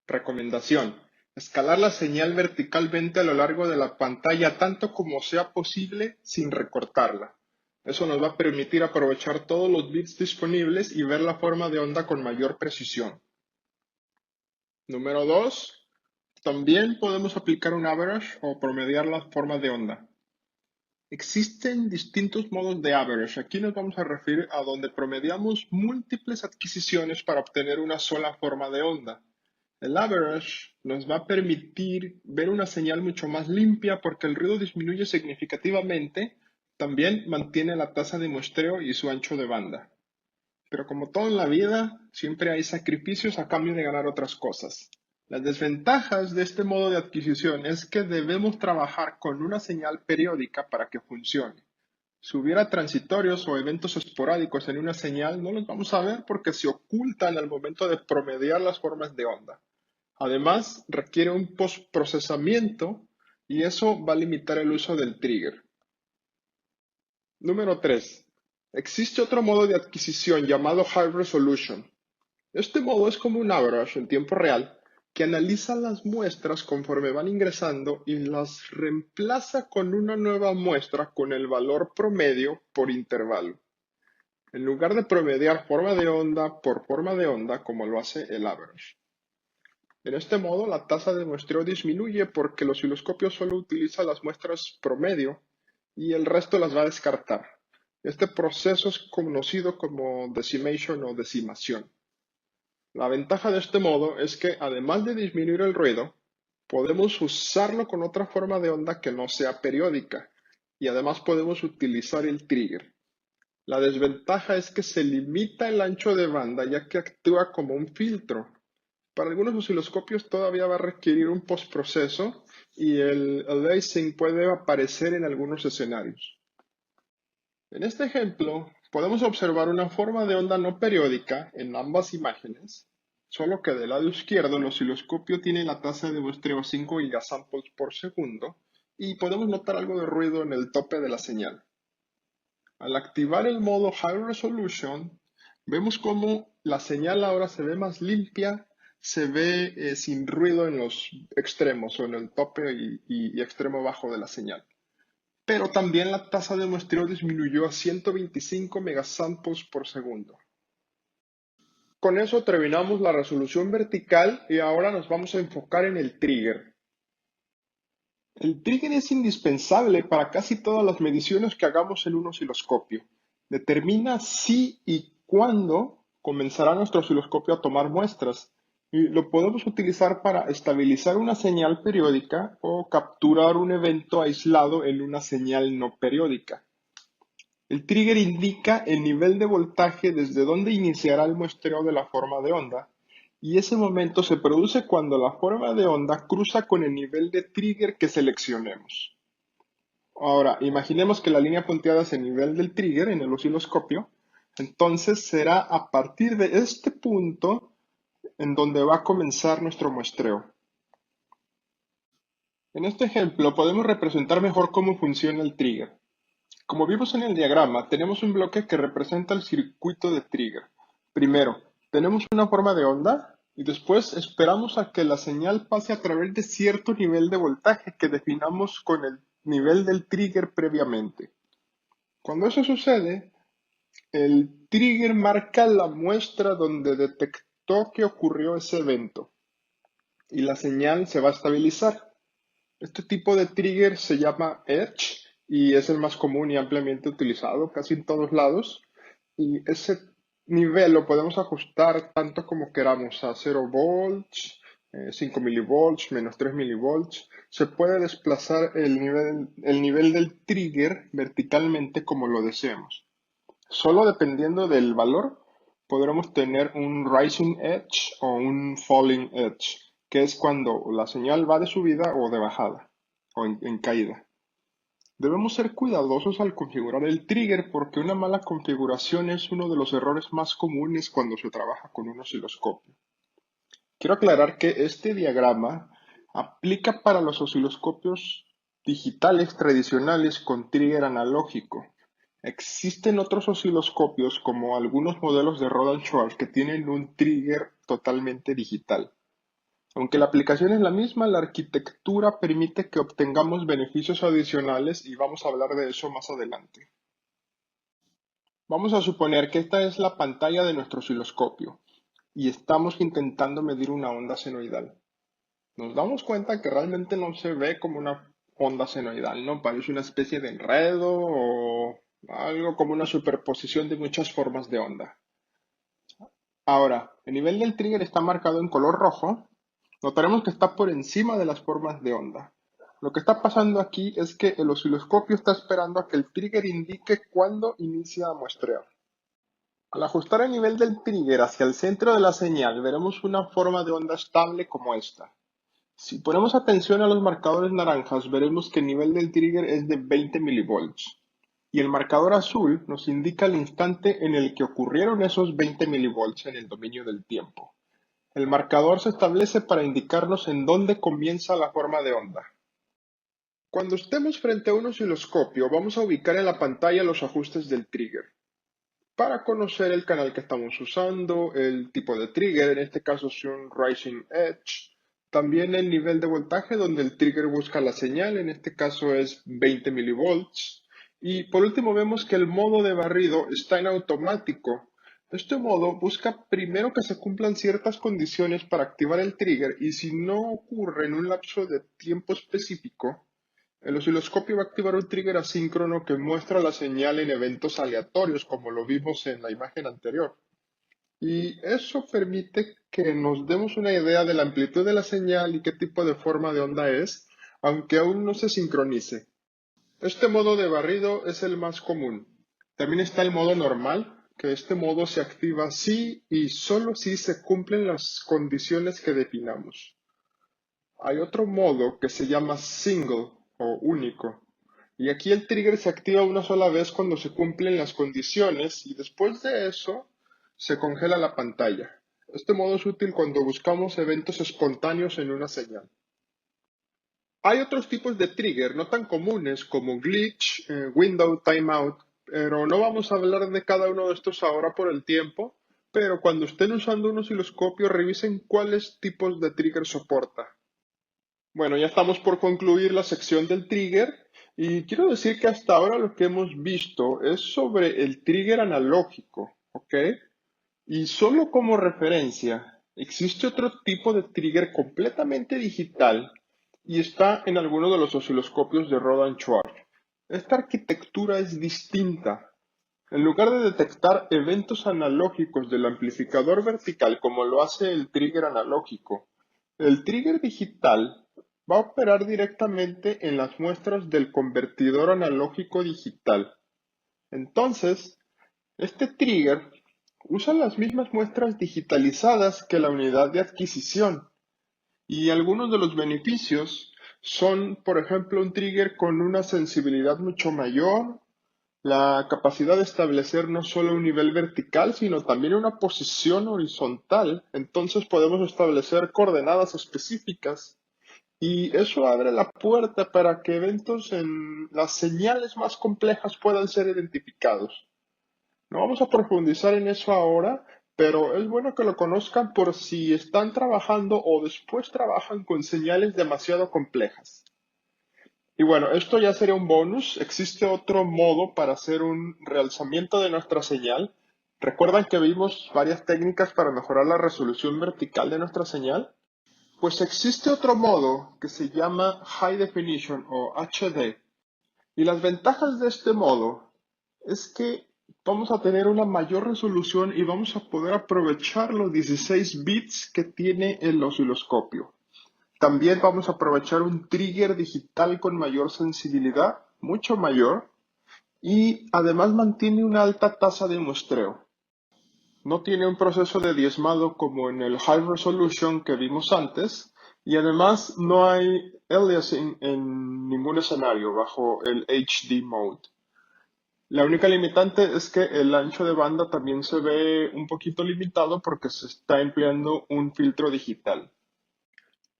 Recomendación: escalar la señal verticalmente a lo largo de la pantalla tanto como sea posible sin recortarla. Eso nos va a permitir aprovechar todos los bits disponibles y ver la forma de onda con mayor precisión. Número 2. También podemos aplicar un average o promediar la forma de onda. Existen distintos modos de average. Aquí nos vamos a referir a donde promediamos múltiples adquisiciones para obtener una sola forma de onda. El average nos va a permitir ver una señal mucho más limpia porque el ruido disminuye significativamente, también mantiene la tasa de muestreo y su ancho de banda. Pero como todo en la vida, siempre hay sacrificios a cambio de ganar otras cosas. Las desventajas de este modo de adquisición es que debemos trabajar con una señal periódica para que funcione. Si hubiera transitorios o eventos esporádicos en una señal, no los vamos a ver porque se ocultan al momento de promediar las formas de onda. Además, requiere un postprocesamiento y eso va a limitar el uso del trigger. Número 3. Existe otro modo de adquisición llamado High Resolution. Este modo es como un average en tiempo real que analiza las muestras conforme van ingresando y las reemplaza con una nueva muestra con el valor promedio por intervalo, en lugar de promediar forma de onda por forma de onda como lo hace el average. En este modo, la tasa de muestreo disminuye porque el osciloscopio solo utiliza las muestras promedio y el resto las va a descartar. Este proceso es conocido como decimation o decimación. La ventaja de este modo es que, además de disminuir el ruido, podemos usarlo con otra forma de onda que no sea periódica y además podemos utilizar el trigger. La desventaja es que se limita el ancho de banda ya que actúa como un filtro. Para algunos osciloscopios todavía va a requerir un postproceso y el aliasing puede aparecer en algunos escenarios. En este ejemplo, podemos observar una forma de onda no periódica en ambas imágenes, solo que del lado izquierdo el osciloscopio tiene la tasa de muestreo 5 gigasamples por segundo y podemos notar algo de ruido en el tope de la señal. Al activar el modo High Resolution, vemos cómo la señal ahora se ve más limpia, se ve sin ruido en los extremos o en el tope y extremo bajo de la señal. Pero también la tasa de muestreo disminuyó a 125 megasamples por segundo. Con eso terminamos la resolución vertical y ahora nos vamos a enfocar en el trigger. El trigger es indispensable para casi todas las mediciones que hagamos en un osciloscopio. Determina si y cuándo comenzará nuestro osciloscopio a tomar muestras y lo podemos utilizar para estabilizar una señal periódica o capturar un evento aislado en una señal no periódica. El trigger indica el nivel de voltaje desde donde iniciará el muestreo de la forma de onda, y ese momento se produce cuando la forma de onda cruza con el nivel de trigger que seleccionemos. Ahora, imaginemos que la línea punteada es el nivel del trigger en el osciloscopio, entonces será a partir de este punto en donde va a comenzar nuestro muestreo. En este ejemplo podemos representar mejor cómo funciona el trigger. Como vimos en el diagrama, tenemos un bloque que representa el circuito de trigger. Primero, tenemos una forma de onda y después esperamos a que la señal pase a través de cierto nivel de voltaje que definamos con el nivel del trigger previamente. Cuando eso sucede, el trigger marca la muestra donde detectó que ocurrió ese evento y la señal se va a estabilizar. Este tipo de trigger se llama Edge y es el más común y ampliamente utilizado casi en todos lados. Y ese nivel lo podemos ajustar tanto como queramos a 0 volts, 5 milivolts, menos 3 milivolts. Se puede desplazar el nivel del trigger verticalmente como lo deseemos. Solo dependiendo del valor podremos tener un rising edge o un falling edge, que es cuando la señal va de subida o de bajada o en caída. Debemos ser cuidadosos al configurar el trigger porque una mala configuración es uno de los errores más comunes cuando se trabaja con un osciloscopio. Quiero aclarar que este diagrama aplica para los osciloscopios digitales tradicionales con trigger analógico. Existen otros osciloscopios como algunos modelos de Rohde-Schwarz que tienen un trigger totalmente digital. Aunque la aplicación es la misma, la arquitectura permite que obtengamos beneficios adicionales y vamos a hablar de eso más adelante. Vamos a suponer que esta es la pantalla de nuestro osciloscopio y estamos intentando medir una onda senoidal. Nos damos cuenta que realmente no se ve como una onda senoidal, ¿no? Parece una especie de enredo o algo como una superposición de muchas formas de onda. Ahora, el nivel del trigger está marcado en color rojo. Notaremos que está por encima de las formas de onda. Lo que está pasando aquí es que el osciloscopio está esperando a que el trigger indique cuándo inicia muestreo. Al ajustar el nivel del trigger hacia el centro de la señal, veremos una forma de onda estable como esta. Si ponemos atención a los marcadores naranjas, veremos que el nivel del trigger es de 20 milivolts. Y el marcador azul nos indica el instante en el que ocurrieron esos 20 milivolts en el dominio del tiempo. El marcador se establece para indicarnos en dónde comienza la forma de onda. Cuando estemos frente a un osciloscopio, vamos a ubicar en la pantalla los ajustes del trigger. Para conocer el canal que estamos usando, el tipo de trigger, en este caso es un Rising Edge, también el nivel de voltaje donde el trigger busca la señal, en este caso es 20 milivolts. Y por último vemos que el modo de barrido está en automático. Este modo busca primero que se cumplan ciertas condiciones para activar el trigger y si no ocurre en un lapso de tiempo específico, el osciloscopio va a activar un trigger asíncrono que muestra la señal en eventos aleatorios, como lo vimos en la imagen anterior. Y eso permite que nos demos una idea de la amplitud de la señal y qué tipo de forma de onda es, aunque aún no se sincronice. Este modo de barrido es el más común. También está el modo normal, que este modo se activa si y solo si se cumplen las condiciones que definamos. Hay otro modo que se llama single o único. Y aquí el trigger se activa una sola vez cuando se cumplen las condiciones y después de eso se congela la pantalla. Este modo es útil cuando buscamos eventos espontáneos en una señal. Hay otros tipos de trigger no tan comunes como glitch, window timeout, pero no vamos a hablar de cada uno de estos ahora por el tiempo, pero cuando estén usando un osciloscopio revisen cuáles tipos de trigger soporta. Bueno, ya estamos por concluir la sección del trigger y quiero decir que hasta ahora lo que hemos visto es sobre el trigger analógico, ¿ok? Y solo como referencia, existe otro tipo de trigger completamente digital y está en algunos de los osciloscopios de Rohde Schwarz. Esta arquitectura es distinta. En lugar de detectar eventos analógicos del amplificador vertical como lo hace el trigger analógico, el trigger digital va a operar directamente en las muestras del convertidor analógico digital. Entonces, este trigger usa las mismas muestras digitalizadas que la unidad de adquisición y algunos de los beneficios son, por ejemplo, un trigger con una sensibilidad mucho mayor, la capacidad de establecer no solo un nivel vertical, sino también una posición horizontal. Entonces podemos establecer coordenadas específicas y eso abre la puerta para que eventos en las señales más complejas puedan ser identificados. No vamos a profundizar en eso ahora, pero es bueno que lo conozcan por si están trabajando o después trabajan con señales demasiado complejas. Y bueno, esto ya sería un bonus. Existe otro modo para hacer un realzamiento de nuestra señal. ¿Recuerdan que vimos varias técnicas para mejorar la resolución vertical de nuestra señal? Pues existe otro modo que se llama High Definition o HD. Y las ventajas de este modo es que vamos a tener una mayor resolución y vamos a poder aprovechar los 16 bits que tiene el osciloscopio. También vamos a aprovechar un trigger digital con mayor sensibilidad, mucho mayor, y además mantiene una alta tasa de muestreo. No tiene un proceso de diezmado como en el High Resolution que vimos antes, y además no hay aliasing en ningún escenario bajo el HD Mode. La única limitante es que el ancho de banda también se ve un poquito limitado porque se está empleando un filtro digital.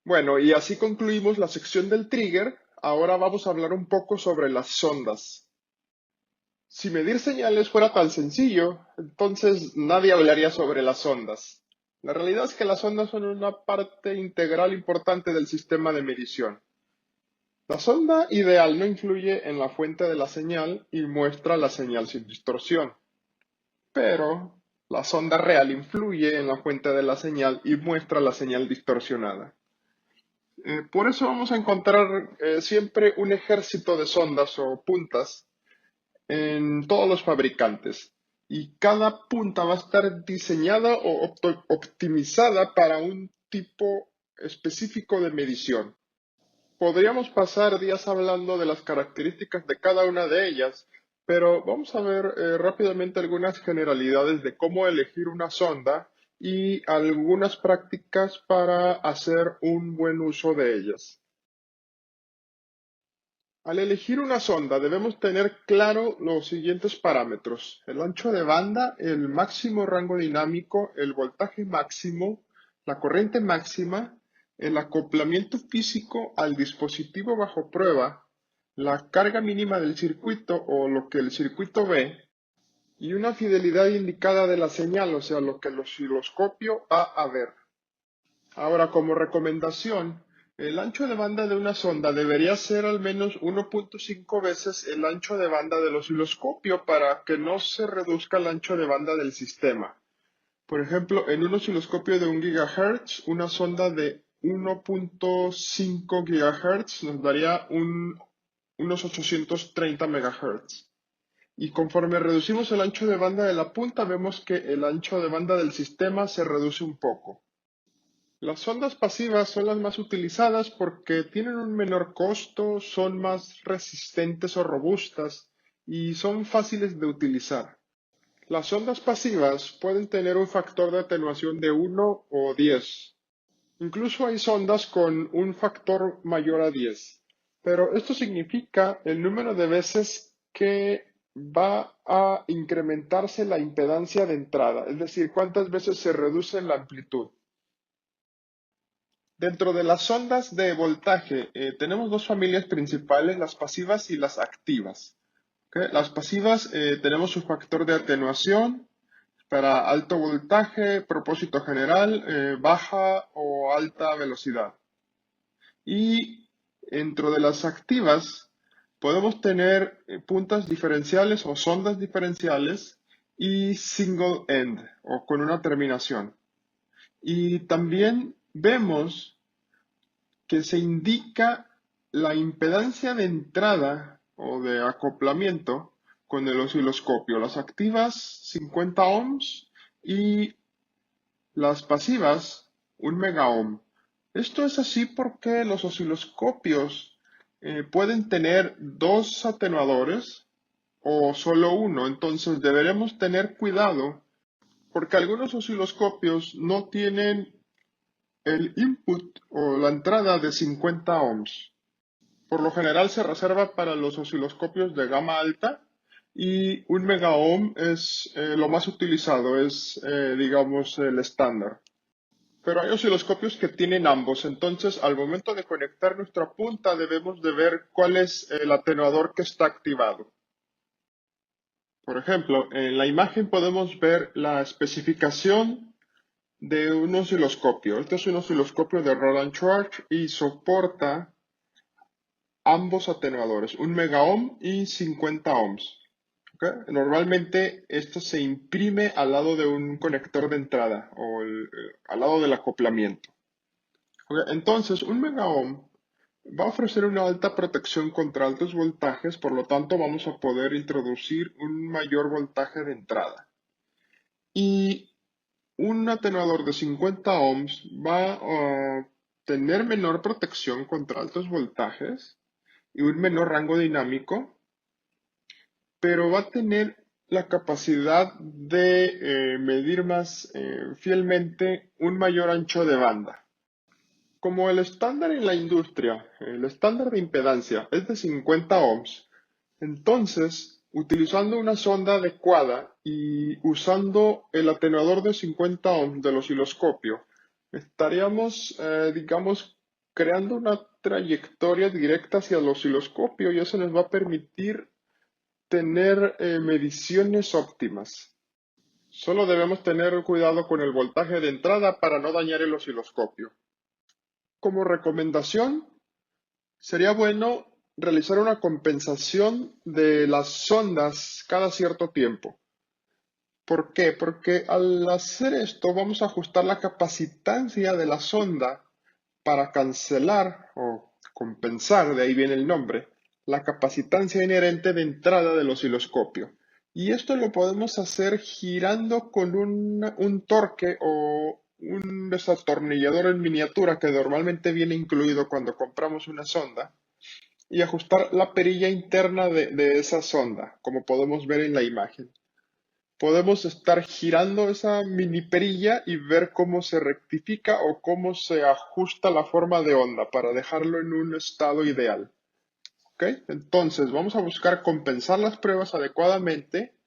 Bueno, y así concluimos la sección del trigger. Ahora vamos a hablar un poco sobre las sondas. Si medir señales fuera tan sencillo, entonces nadie hablaría sobre las ondas. La realidad es que las ondas son una parte integral importante del sistema de medición. La sonda ideal no influye en la fuente de la señal y muestra la señal sin distorsión, pero la sonda real influye en la fuente de la señal y muestra la señal distorsionada. Por eso vamos a encontrar siempre un ejército de sondas o puntas en todos los fabricantes y cada punta va a estar diseñada o optimizada para un tipo específico de medición. Podríamos pasar días hablando de las características de cada una de ellas, pero vamos a ver rápidamente algunas generalidades de cómo elegir una sonda y algunas prácticas para hacer un buen uso de ellas. Al elegir una sonda debemos tener claro los siguientes parámetros: el ancho de banda, el máximo rango dinámico, el voltaje máximo, la corriente máxima, el acoplamiento físico al dispositivo bajo prueba, la carga mínima del circuito o lo que el circuito ve, y una fidelidad indicada de la señal, o sea, lo que el osciloscopio va a ver. Ahora, como recomendación, el ancho de banda de una sonda debería ser al menos 1.5 veces el ancho de banda del osciloscopio para que no se reduzca el ancho de banda del sistema. Por ejemplo, en un osciloscopio de 1 GHz, una sonda de 1.5 GHz nos daría unos 830 MHz. Y conforme reducimos el ancho de banda de la punta, vemos que el ancho de banda del sistema se reduce un poco. Las sondas pasivas son las más utilizadas porque tienen un menor costo, son más resistentes o robustas y son fáciles de utilizar. Las sondas pasivas pueden tener un factor de atenuación de 1 o 10. Incluso hay sondas con un factor mayor a 10. Pero esto significa el número de veces que va a incrementarse la impedancia de entrada, es decir, cuántas veces se reduce la amplitud. Dentro de las sondas de voltaje, tenemos dos familias principales, las pasivas y las activas. ¿Ok? Las pasivas tenemos su factor de atenuación para alto voltaje, propósito general, baja o alta velocidad. Y dentro de las activas podemos tener puntas diferenciales o sondas diferenciales y single end o con una terminación. Y también vemos que se indica la impedancia de entrada o de acoplamiento con el osciloscopio. Las activas 50 ohms y las pasivas 1 megaohm. Esto es así porque los osciloscopios pueden tener dos atenuadores o solo uno, entonces deberemos tener cuidado porque algunos osciloscopios no tienen el input o la entrada de 50 ohms. Por lo general se reserva para los osciloscopios de gama alta y 1 megaohm es lo más utilizado, es digamos el estándar. Pero hay osciloscopios que tienen ambos, entonces al momento de conectar nuestra punta debemos de ver cuál es el atenuador que está activado. Por ejemplo, en la imagen podemos ver la especificación de un osciloscopio. Este es un osciloscopio de Roland Schwartz y soporta ambos atenuadores, 1 megaohm y 50 ohms. ¿Okay? Normalmente esto se imprime al lado de un conector de entrada o al lado del acoplamiento. ¿Okay? Entonces, 1 megaohm va a ofrecer una alta protección contra altos voltajes, por lo tanto vamos a poder introducir un mayor voltaje de entrada. Y un atenuador de 50 ohms va a tener menor protección contra altos voltajes y un menor rango dinámico, pero va a tener la capacidad de medir más fielmente un mayor ancho de banda. Como el estándar en la industria, el estándar de impedancia es de 50 ohms, entonces, utilizando una sonda adecuada y usando el atenuador de 50 ohms del osciloscopio, estaríamos, digamos, creando una trayectoria directa hacia el osciloscopio y eso nos va a permitir tener mediciones óptimas. Solo debemos tener cuidado con el voltaje de entrada para no dañar el osciloscopio. Como recomendación, sería bueno realizar una compensación de las ondas cada cierto tiempo. ¿Por qué? Porque al hacer esto vamos a ajustar la capacitancia de la sonda para cancelar o compensar, de ahí viene el nombre, la capacitancia inherente de entrada del osciloscopio. Y esto lo podemos hacer girando con un torque o un desatornillador en miniatura que normalmente viene incluido cuando compramos una sonda y ajustar la perilla interna de esa sonda, como podemos ver en la imagen. Podemos estar girando esa mini perilla y ver cómo se rectifica o cómo se ajusta la forma de onda para dejarlo en un estado ideal. ¿Ok? Entonces vamos a buscar compensar las pruebas adecuadamente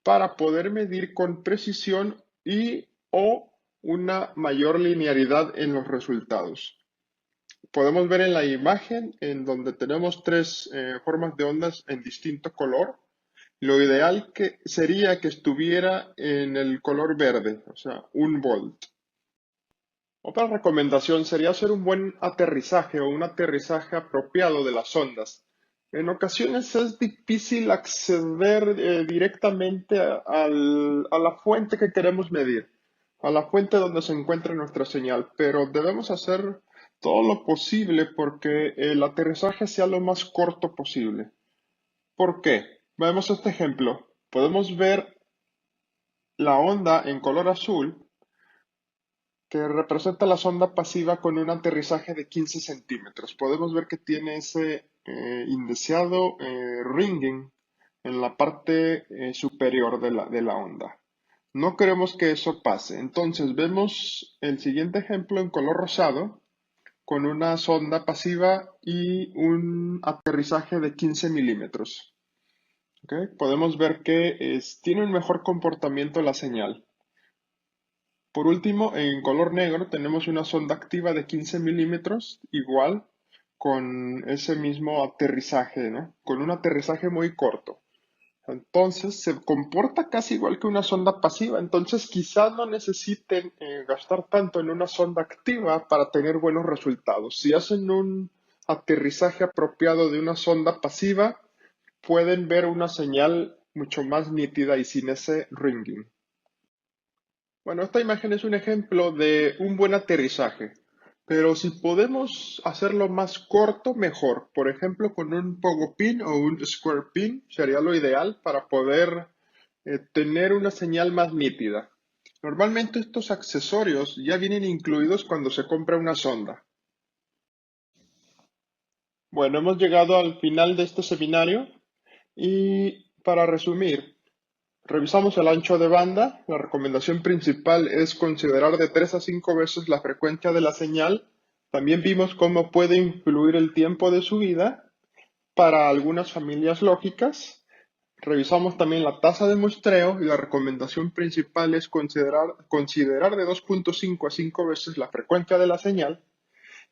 para poder medir con precisión y o una mayor linealidad en los resultados. Podemos ver en la imagen en donde tenemos tres formas de ondas en distinto color. Lo ideal sería que estuviera en el color verde, o sea, 1 volt. Otra recomendación sería hacer un buen aterrizaje o un aterrizaje apropiado de las ondas. En ocasiones es difícil acceder directamente a la fuente que queremos medir, a la fuente donde se encuentra nuestra señal, pero debemos hacer todo lo posible porque el aterrizaje sea lo más corto posible. ¿Por qué? Veamos este ejemplo. Podemos ver la onda en color azul que representa la sonda pasiva con un aterrizaje de 15 centímetros. Podemos ver que tiene ese indeseado ringing en la parte superior de la onda. No queremos que eso pase. Entonces vemos el siguiente ejemplo en color rosado con una sonda pasiva y un aterrizaje de 15 milímetros. ¿Ok? Podemos ver que tiene un mejor comportamiento la señal. Por último, en color negro tenemos una sonda activa de 15 milímetros, igual con ese mismo aterrizaje, ¿no? Con un aterrizaje muy corto. Entonces se comporta casi igual que una sonda pasiva, entonces quizás no necesiten gastar tanto en una sonda activa para tener buenos resultados. Si hacen un aterrizaje apropiado de una sonda pasiva, pueden ver una señal mucho más nítida y sin ese ringing. Bueno, esta imagen es un ejemplo de un buen aterrizaje, pero si podemos hacerlo más corto, mejor. Por ejemplo, con un pogo pin o un square pin sería lo ideal para poder tener una señal más nítida. Normalmente estos accesorios ya vienen incluidos cuando se compra una sonda. Bueno, hemos llegado al final de este seminario y para resumir, revisamos el ancho de banda. La recomendación principal es considerar de 3 a 5 veces la frecuencia de la señal. También vimos cómo puede influir el tiempo de subida para algunas familias lógicas. Revisamos también la tasa de muestreo y la recomendación principal es considerar de 2.5 a 5 veces la frecuencia de la señal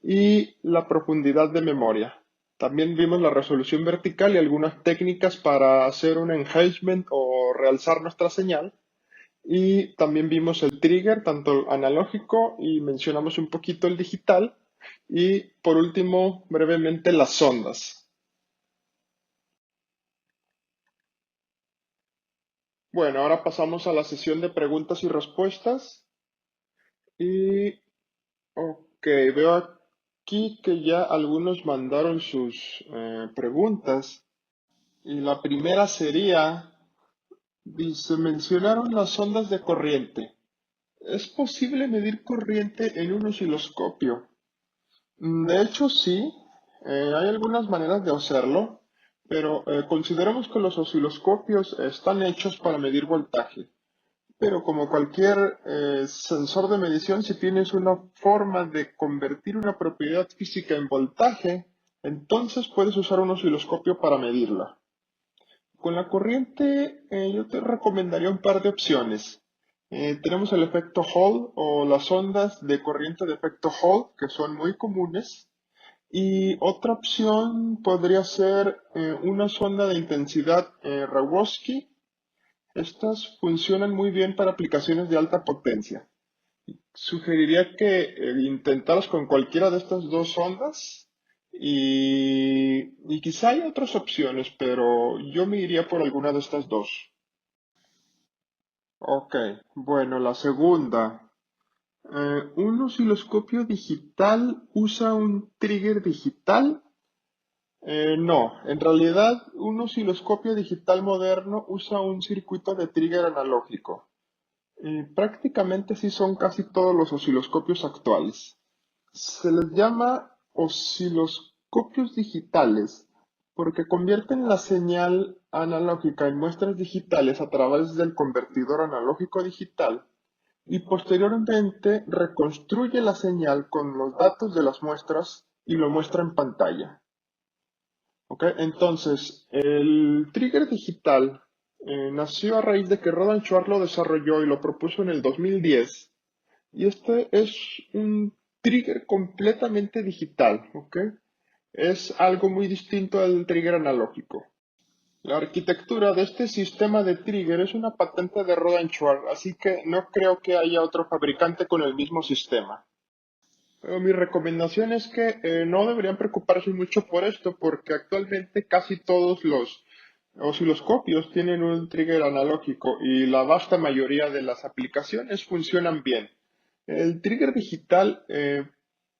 y la profundidad de memoria. También vimos la resolución vertical y algunas técnicas para hacer un enhancement o realzar nuestra señal. Y también vimos el trigger, tanto analógico y mencionamos un poquito el digital. Y por último, brevemente, las ondas. Bueno, ahora pasamos a la sesión de preguntas y respuestas. Y, ok, veo aquí que ya algunos mandaron sus preguntas. Y la primera sería, dice, mencionaron las ondas de corriente. ¿Es posible medir corriente en un osciloscopio? De hecho, sí, hay algunas maneras de hacerlo, pero consideramos que los osciloscopios están hechos para medir voltaje. Pero como cualquier sensor de medición, si tienes una forma de convertir una propiedad física en voltaje, entonces puedes usar un osciloscopio para medirla. Con la corriente, yo te recomendaría un par de opciones. Tenemos el efecto Hall o las ondas de corriente de efecto Hall, que son muy comunes. Y otra opción podría ser una sonda de intensidad Rogowski. Estas funcionan muy bien para aplicaciones de alta potencia. Sugeriría que intentaras con cualquiera de estas dos sondas y quizá hay otras opciones, pero yo me iría por alguna de estas dos. Ok, bueno, la segunda. ¿Un osciloscopio digital usa un trigger digital? No, en realidad un osciloscopio digital moderno usa un circuito de trigger analógico. Prácticamente sí son casi todos los osciloscopios actuales. Se les llama osciloscopios digitales porque convierten la señal analógica en muestras digitales a través del convertidor analógico digital y posteriormente reconstruye la señal con los datos de las muestras y lo muestra en pantalla. ¿Ok? Entonces, el trigger digital nació a raíz de que Roland Schwartz lo desarrolló y lo propuso en el 2010. Y este es un trigger completamente digital, ¿ok? Es algo muy distinto al trigger analógico. La arquitectura de este sistema de trigger es una patente de Roland Schwartz, así que no creo que haya otro fabricante con el mismo sistema. Pero mi recomendación es que no deberían preocuparse mucho por esto, porque actualmente casi todos los osciloscopios tienen un trigger analógico y la vasta mayoría de las aplicaciones funcionan bien. El trigger digital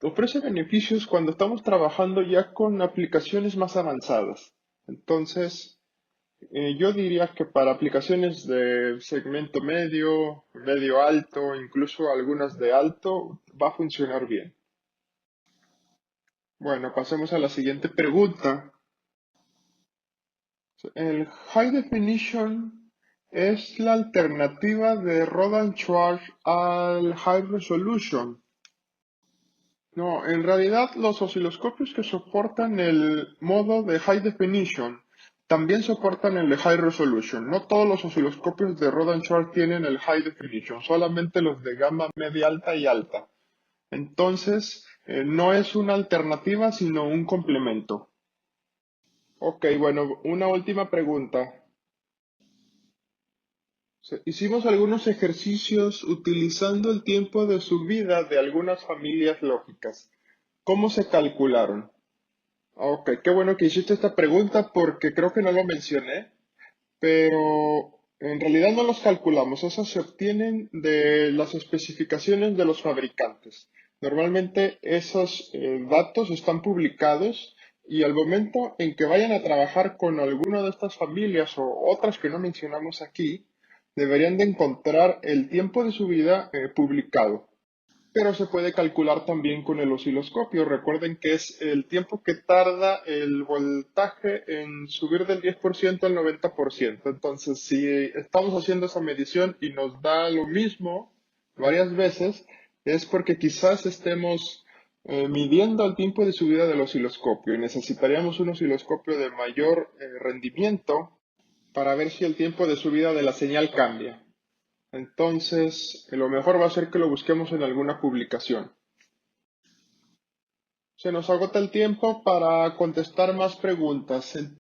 ofrece beneficios cuando estamos trabajando ya con aplicaciones más avanzadas. Entonces, yo diría que para aplicaciones de segmento medio, medio alto, incluso algunas de alto, va a funcionar bien. Bueno, pasemos a la siguiente pregunta. El High Definition es la alternativa de Roland Schwartz al High Resolution. No, en realidad los osciloscopios que soportan el modo de High Definition también soportan el de High Resolution. No todos los osciloscopios de Roland Schwartz tienen el High Definition, solamente los de gama media alta y alta. Entonces, no es una alternativa, sino un complemento. Ok, bueno, una última pregunta. Hicimos algunos ejercicios utilizando el tiempo de subida de algunas familias lógicas. ¿Cómo se calcularon? Ok, qué bueno que hiciste esta pregunta porque creo que no lo mencioné, pero en realidad no los calculamos, esas se obtienen de las especificaciones de los fabricantes. Normalmente esos datos están publicados y al momento en que vayan a trabajar con alguna de estas familias o otras que no mencionamos aquí, deberían de encontrar el tiempo de su vida publicado. Pero se puede calcular también con el osciloscopio. Recuerden que es el tiempo que tarda el voltaje en subir del 10% al 90%. Entonces, si estamos haciendo esa medición y nos da lo mismo varias veces, es porque quizás estemos midiendo el tiempo de subida del osciloscopio y necesitaríamos un osciloscopio de mayor rendimiento para ver si el tiempo de subida de la señal cambia. Entonces, lo mejor va a ser que lo busquemos en alguna publicación. Se nos agota el tiempo para contestar más preguntas.